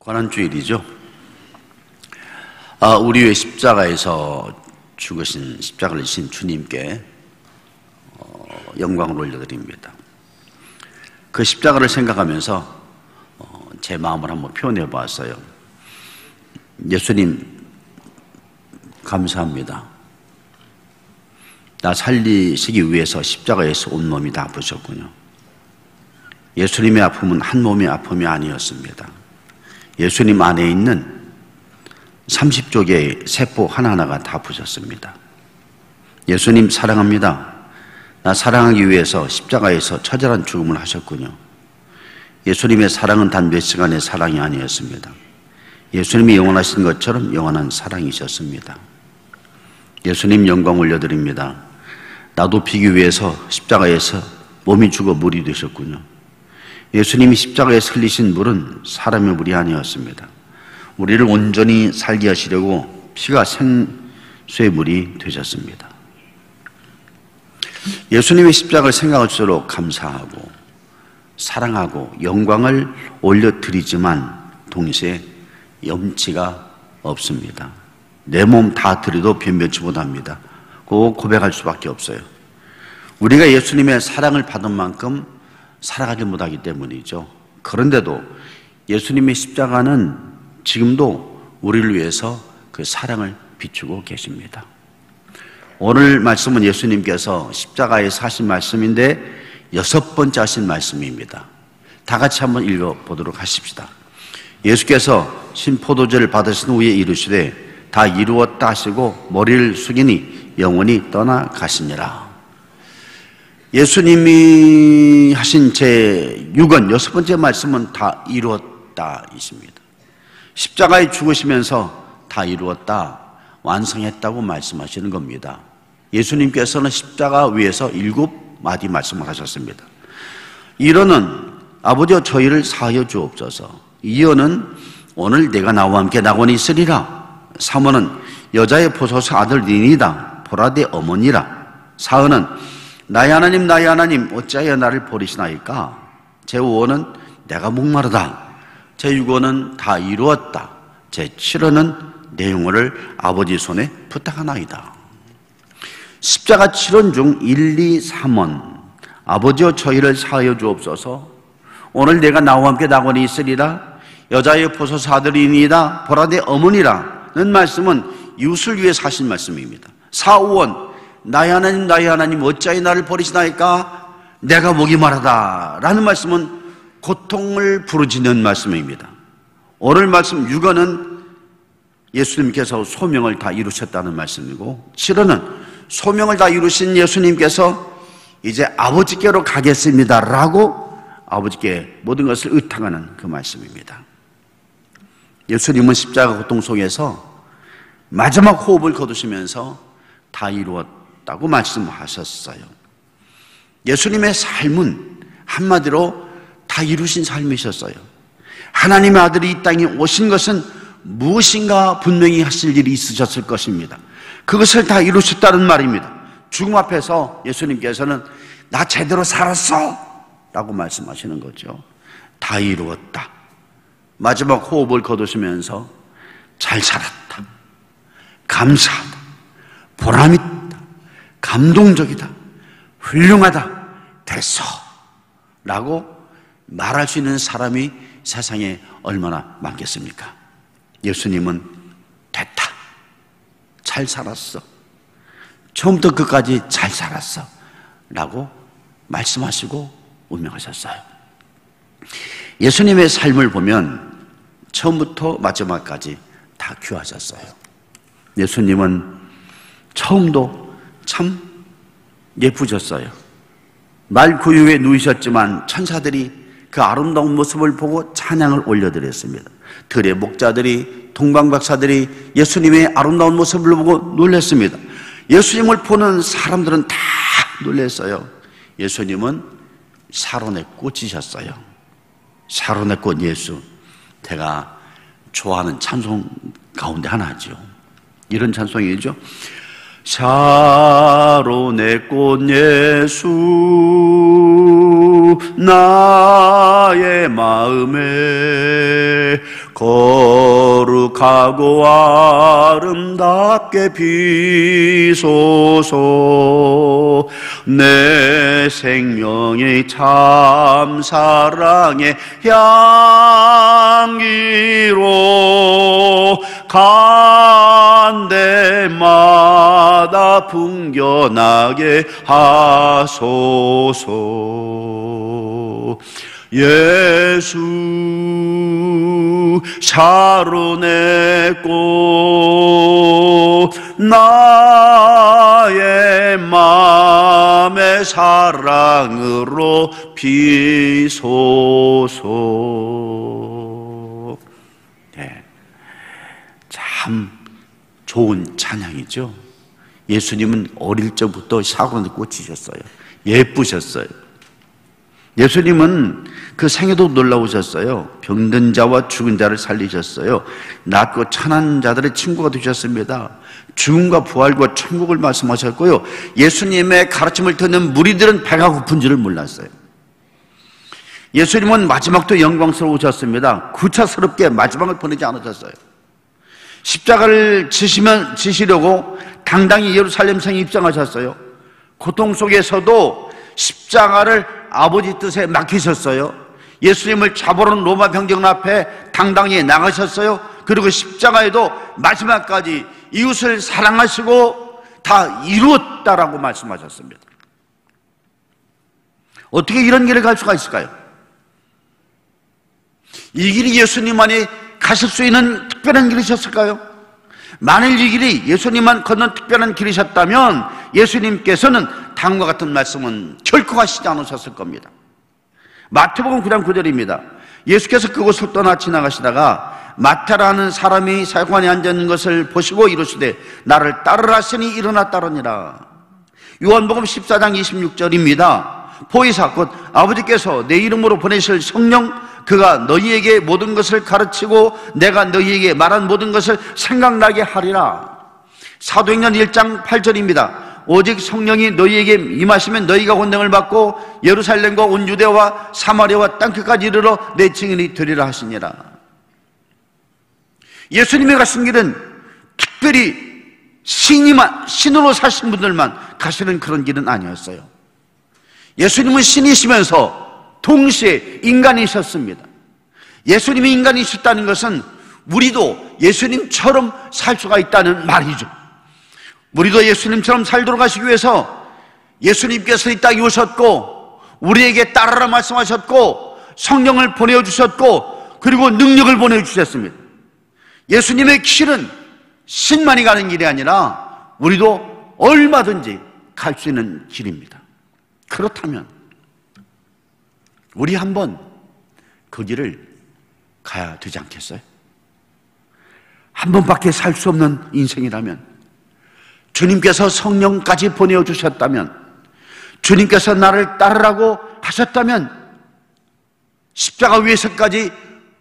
고난주일이죠. 우리 위해 십자가에서 죽으신 십자가를 지신 주님께 영광을 올려드립니다. 그 십자가를 생각하면서 제 마음을 한번 표현해 봤어요. 예수님 감사합니다. 나 살리시기 위해서 십자가에서 온몸이 다 아프셨군요. 예수님의 아픔은 한 몸의 아픔이 아니었습니다. 예수님 안에 있는 30조 세포 하나하나가 다 아프셨습니다. 예수님 사랑합니다. 나 사랑하기 위해서 십자가에서 처절한 죽음을 하셨군요. 예수님의 사랑은 단 몇 시간의 사랑이 아니었습니다. 예수님이 영원하신 것처럼 영원한 사랑이셨습니다. 예수님 영광 올려드립니다. 나도 비기 위해서 십자가에서 몸이 죽어 물이 되셨군요. 예수님이 십자가에서 흘리신 물은 사람의 물이 아니었습니다. 우리를 온전히 살게 하시려고 피가 생수의 물이 되셨습니다. 예수님의 십자가를 생각할수록 감사하고 사랑하고 영광을 올려드리지만 동시에 염치가 없습니다. 내 몸 다 드려도 변변치 못합니다. 꼭 고백할 수밖에 없어요. 우리가 예수님의 사랑을 받은 만큼 살아가지 못하기 때문이죠. 그런데도 예수님의 십자가는 지금도 우리를 위해서 그 사랑을 비추고 계십니다. 오늘 말씀은 예수님께서 십자가에서 하신 말씀인데 6번째 하신 말씀입니다. 다 같이 한번 읽어보도록 하십시다. 예수께서 신포도주를 받으신 후에 이르시되 다 이루었다 하시고 머리를 숙이니 영원히 떠나가시니라. 예수님이 하신 제6권 6번째 말씀은 다 이루었다 있습니다. 십자가에 죽으시면서 다 이루었다, 완성했다고 말씀하시는 겁니다. 예수님께서는 십자가 위에서 7마디 말씀을 하셨습니다. 1어는 아버지여 저희를 사하여 주옵소서. 2어는 오늘 내가 나와 함께 낙원에 있으리라. 3어는 여자의 보소서 아들이니이다 보라 내 어머니라. 4어는 나의 하나님 어찌하여 나를 버리시나이까. 제5어는 내가 목마르다. 제6어는 다 이루었다. 제7어는 내 영혼을 아버지 손에 부탁하나이다. 십자가 7원 중 1, 2, 3원 아버지여 저희를 사하여 주옵소서. 오늘 내가 나와 함께 낙원에 있으리라. 여자의 보소서 아들이니이다 보라 내 어머니라는 말씀은 이웃을 위해서 하신 말씀입니다. 4, 5원 나의 하나님 어찌하여 나를 버리시나이까. 내가 목이 마르다 라는 말씀은 고통을 부르짖는 말씀입니다. 오늘 말씀 6어는 예수님께서 소명을 다 이루셨다는 말씀이고 7어는 소명을 다 이루신 예수님께서 이제 아버지께로 가겠습니다 라고 아버지께 모든 것을 의탁하는 그 말씀입니다. 예수님은 십자가 고통 속에서 마지막 호흡을 거두시면서 다 이루었다고 말씀하셨어요. 예수님의 삶은 한마디로 다 이루신 삶이셨어요. 하나님의 아들이 이 땅에 오신 것은 무엇인가 분명히 하실 일이 있으셨을 것입니다. 그것을 다 이루셨다는 말입니다. 죽음 앞에서 예수님께서는 나 제대로 살았어 라고 말씀하시는 거죠. 다 이루었다. 마지막 호흡을 거두시면서 잘 살았다, 감사하다, 보람있다, 감동적이다, 훌륭하다, 됐어 라고 말할 수 있는 사람이 세상에 얼마나 많겠습니까? 예수님은 됐다, 잘 살았어, 처음부터 끝까지 잘 살았어 라고 말씀하시고 운명하셨어요. 예수님의 삶을 보면 처음부터 마지막까지 다 귀하셨어요. 예수님은 처음도 참 예쁘셨어요. 날 그 위에 누이셨지만 천사들이 그 아름다운 모습을 보고 찬양을 올려드렸습니다. 들의 목자들이, 동방박사들이 예수님의 아름다운 모습을 보고 놀랐습니다. 예수님을 보는 사람들은 다 놀랐어요. 예수님은 사론의 꽃이셨어요. 사론의 꽃 예수, 제가 좋아하는 찬송 가운데 하나죠. 이런 찬송이죠. 샤론의 꽃 예수 나의 마음에 거룩하고 아름답게 비소서. 내 생명의 참 사랑의 향기로 간 데마다 풍겨나게 하소서. 예수 샤론의 꽃 나의 맘의 사랑으로 비소서. 네, 참 좋은 찬양이죠. 예수님은 어릴 적부터 샤론의 꽃이셨어요. 예쁘셨어요. 예수님은 그 생애도 놀라우셨어요. 병든 자와 죽은 자를 살리셨어요. 낫고 천한 자들의 친구가 되셨습니다. 죽음과 부활과 천국을 말씀하셨고요. 예수님의 가르침을 듣는 무리들은 배가 고픈 줄을 몰랐어요. 예수님은 마지막도 영광스러우셨습니다. 구차스럽게 마지막을 보내지 않으셨어요. 십자가를 지시려고 당당히 예루살렘 성에 입성하셨어요. 고통 속에서도 십자가를 아버지 뜻에 맡기셨어요. 예수님을 잡으러 온 로마 병정 앞에 당당히 나가셨어요. 그리고 십자가에도 마지막까지 이웃을 사랑하시고 다 이루었다라고 말씀하셨습니다. 어떻게 이런 길을 갈 수가 있을까요? 이 길이 예수님만이 가실 수 있는 특별한 길이셨을까요? 만일 이 길이 예수님만 걷는 특별한 길이셨다면 예수님께서는 다음과 같은 말씀은 결코 하시지 않으셨을 겁니다. 마태복음 9장 9절입니다. 예수께서 그곳을 떠나 지나가시다가 마태라는 사람이 사관에 앉아있는 것을 보시고 이르시되 나를 따르라 하시니 일어나 따르니라. 요한복음 14장 26절입니다. 보이사 곧 아버지께서 내 이름으로 보내실 성령 그가 너희에게 모든 것을 가르치고 내가 너희에게 말한 모든 것을 생각나게 하리라. 사도행전 1장 8절입니다. 오직 성령이 너희에게 임하시면 너희가 권능을 받고 예루살렘과 온 유대와 사마리아와 땅끝까지 이르러 내 증인이 되리라 하시니라. 예수님이 가신 길은 특별히 신으로 사신 분들만 가시는 그런 길은 아니었어요. 예수님은 신이시면서 동시에 인간이셨습니다. 예수님이 인간이셨다는 것은 우리도 예수님처럼 살 수가 있다는 말이죠. 우리도 예수님처럼 살도록 하시기 위해서 예수님께서 이 땅에 오셨고 우리에게 따르라 말씀하셨고 성령을 보내주셨고 그리고 능력을 보내주셨습니다. 예수님의 길은 신만이 가는 길이 아니라 우리도 얼마든지 갈 수 있는 길입니다. 그렇다면 우리 한번 그 길을 가야 되지 않겠어요? 한 번밖에 살 수 없는 인생이라면, 주님께서 성령까지 보내주셨다면, 주님께서 나를 따르라고 하셨다면, 십자가 위에서까지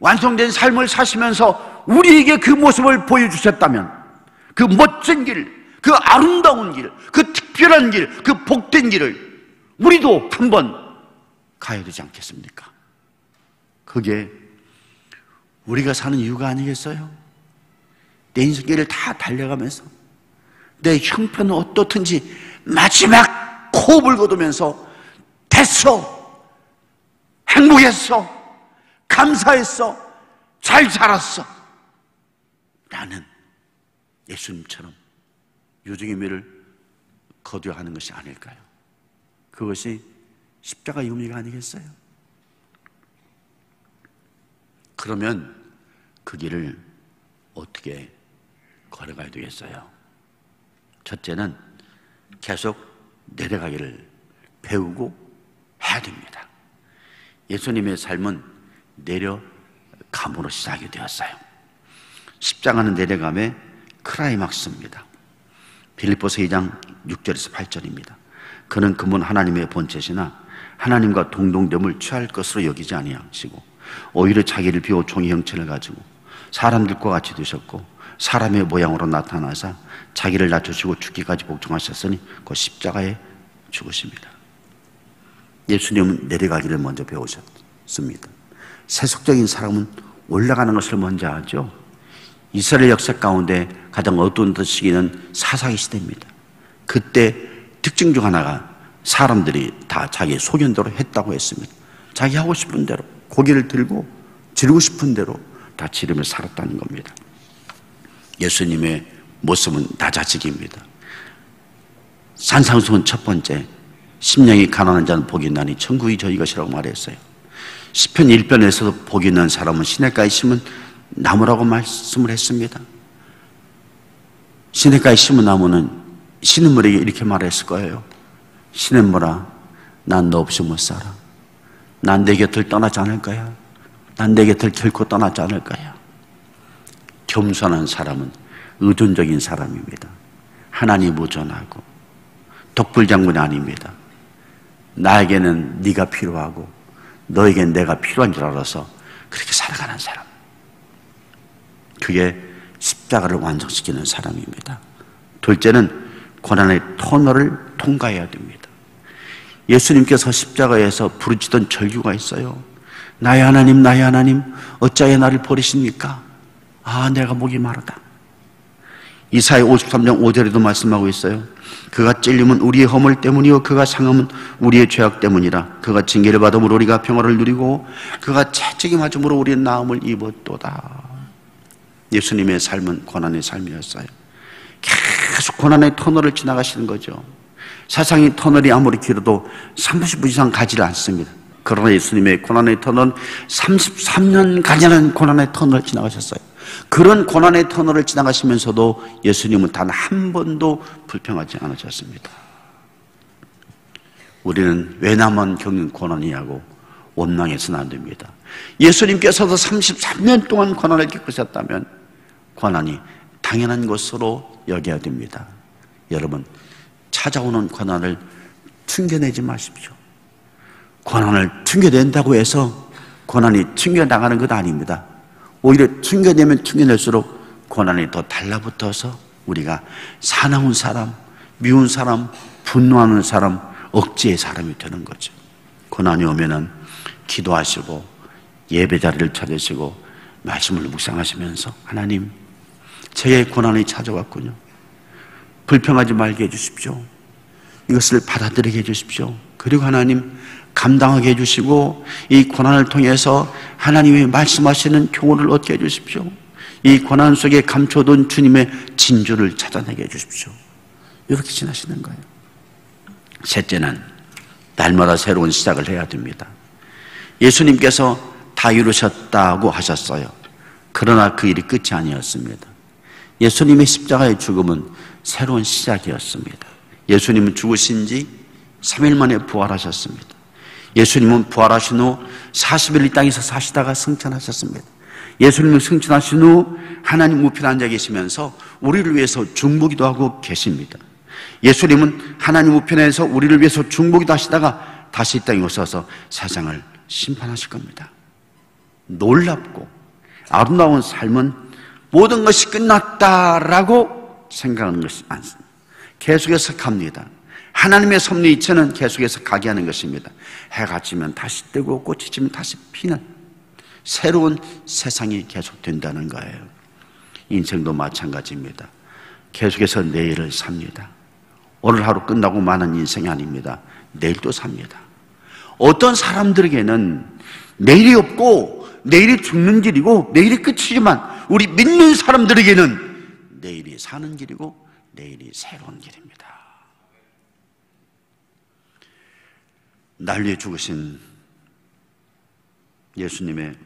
완성된 삶을 사시면서 우리에게 그 모습을 보여주셨다면, 그 멋진 길, 그 아름다운 길, 그 특별한 길, 그 복된 길을 우리도 한번 가야 되지 않겠습니까? 그게 우리가 사는 이유가 아니겠어요? 내 인생길을 다 달려가면서 내 형편은 어떻든지 마지막 호흡을 거두면서 됐어, 행복했어, 감사했어, 잘 살았어 라는 예수님처럼 유종의 미를 거둬야 하는 것이 아닐까요? 그것이 십자가의 의미가 아니겠어요? 그러면 그 길을 어떻게 걸어가야 되겠어요? 첫째는 계속 내려가기를 배우고 해야 됩니다. 예수님의 삶은 내려감으로 시작이 되었어요. 십자가는 내려감의 크라이막스입니다. 빌립보서 2장 6절에서 8절입니다. 그는 그분 하나님의 본체시나 하나님과 동등됨을 취할 것으로 여기지 아니하시고 오히려 자기를 비워 종의 형체를 가지고 사람들과 같이 되셨고 사람의 모양으로 나타나사 자기를 낮추시고 죽기까지 복종하셨으니 그 십자가에 죽으십니다. 예수님은 내려가기를 먼저 배우셨습니다. 세속적인 사람은 올라가는 것을 먼저 하죠. 이스라엘 역사 가운데 가장 어두운 시기는 사사기 시대입니다. 그때 특징 중 하나가 사람들이 다 자기 소견대로 했다고 했습니다. 자기 하고 싶은 대로 고개를 들고 지르고 싶은 대로 다 지르며 살았다는 겁니다. 예수님의 모습은 낮아지기입니다. 산상수훈 첫 번째, 심령이 가난한 자는 복이 있나니 천국이 저희 것이라고 말했어요. 시편 1편에서도 복이 있는 사람은 시냇가에 심은 나무라고 말씀을 했습니다. 시냇가에 심은 나무는 시냇물에게 이렇게 말했을 거예요. 시냇물아, 난 너 없이 못 살아. 난 내 곁을 떠나지 않을 거야. 난 내 곁을 결코 떠나지 않을 거야. 겸손한 사람은 의존적인 사람입니다. 하나님 의존하고 독불장군이 아닙니다. 나에게는 네가 필요하고 너에겐 내가 필요한 줄 알아서 그렇게 살아가는 사람. 그게 십자가를 완성시키는 사람입니다. 둘째는 고난의 터널을 통과해야 됩니다. 예수님께서 십자가에서 부르짖던 절규가 있어요. 나의 하나님, 나의 하나님, 어찌하여 나를 버리십니까? 아, 내가 목이 마르다. 이사야 53장 5절에도 말씀하고 있어요. 그가 찔림은 우리의 허물 때문이요 그가 상함은 우리의 죄악 때문이라. 그가 징계를 받음으로 우리가 평화를 누리고 그가 채찍이 맞음으로 우리의 나음을 입었도다. 예수님의 삶은 고난의 삶이었어요. 계속 고난의 터널을 지나가시는 거죠. 세상의 터널이 아무리 길어도 30분 이상 가지를 않습니다. 그러나 예수님의 고난의 터널은 33년 가냐는 고난의 터널을 지나가셨어요. 그런 고난의 터널을 지나가시면서도 예수님은 단 한 번도 불평하지 않으셨습니다. 우리는 왜 나만 겪는 고난이냐고 원망해서는 안 됩니다. 예수님께서도 33년 동안 고난을 겪으셨다면 고난이 당연한 것으로 여겨야 됩니다. 여러분, 찾아오는 고난을 튕겨내지 마십시오. 고난을 튕겨낸다고 해서 고난이 튕겨나가는 것 아닙니다. 오히려 튕겨내면 튕겨낼수록 고난이 더 달라붙어서 우리가 사나운 사람, 미운 사람, 분노하는 사람, 억지의 사람이 되는 거죠. 고난이 오면은 기도하시고 예배 자리를 찾으시고 말씀을 묵상하시면서 하나님, 제게 고난이 찾아왔군요. 불평하지 말게 해주십시오. 이것을 받아들이게 해주십시오. 그리고 하나님, 감당하게 해주시고 이 고난을 통해서 하나님이 말씀하시는 교훈을 얻게 해주십시오. 이 고난 속에 감춰둔 주님의 진주를 찾아내게 해주십시오. 이렇게 지나시는 거예요. 셋째는 날마다 새로운 시작을 해야 됩니다. 예수님께서 다 이루셨다고 하셨어요. 그러나 그 일이 끝이 아니었습니다. 예수님의 십자가의 죽음은 새로운 시작이었습니다. 예수님은 죽으신 지 3일 만에 부활하셨습니다. 예수님은 부활하신 후 40일 이 땅에서 사시다가 승천하셨습니다. 예수님은 승천하신 후 하나님 우편에 앉아 계시면서 우리를 위해서 중보기도 하고 계십니다. 예수님은 하나님 우편에서 우리를 위해서 중보기도 하시다가 다시 이 땅에 오셔서 세상을 심판하실 겁니다. 놀랍고 아름다운 삶은 모든 것이 끝났다라고 생각하는 것이 아닙니다. 계속해서 갑니다. 하나님의 섭리 이체는 계속해서 가게 하는 것입니다. 해가 지면 다시 뜨고 꽃이 지면 다시 피는 새로운 세상이 계속된다는 거예요. 인생도 마찬가지입니다. 계속해서 내일을 삽니다. 오늘 하루 끝나고 마는 인생이 아닙니다. 내일도 삽니다. 어떤 사람들에게는 내일이 없고 내일이 죽는 길이고 내일이 끝이지만 우리 믿는 사람들에게는 내일이 사는 길이고 내일이 새로운 길입니다. 날 위해 죽으신 예수님의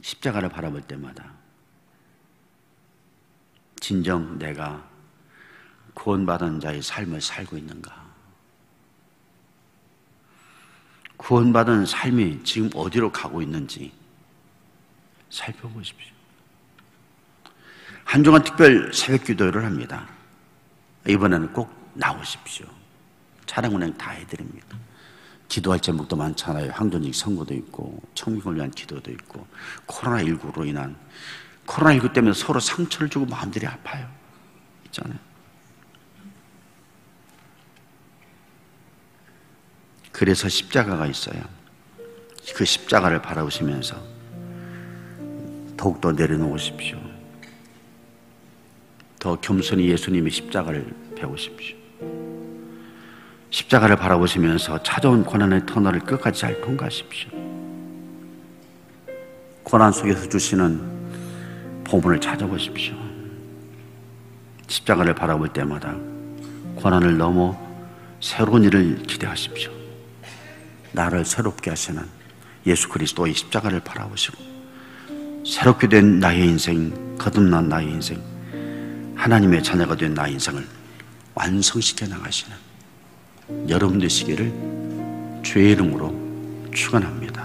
십자가를 바라볼 때마다 진정 내가 구원받은 자의 삶을 살고 있는가? 구원받은 삶이 지금 어디로 가고 있는지 살펴보십시오. 한 주간 특별 새벽 기도를 합니다. 이번에는 꼭 나오십시오. 차량 운행 다 해드립니다. 기도할 제목도 많잖아요. 항전직 선고도 있고 청민을 위한 기도도 있고 코로나19로 인한 코로나19 때문에 서로 상처를 주고 마음들이 아파요. 있잖아요. 그래서 십자가가 있어요. 그 십자가를 바라보시면서 더욱더 내려놓으십시오. 더 겸손히 예수님의 십자가를 배우십시오. 십자가를 바라보시면서 찾아온 고난의 터널을 끝까지 잘 통과하십시오. 고난 속에서 주시는 복음을 찾아보십시오. 십자가를 바라볼 때마다 고난을 넘어 새로운 일을 기대하십시오. 나를 새롭게 하시는 예수 그리스도의 십자가를 바라보시고 새롭게 된 나의 인생, 거듭난 나의 인생, 하나님의 자녀가 된 나의 인생을 완성시켜 나가시는 여러분 되시기를 주의 이름으로 축원합니다.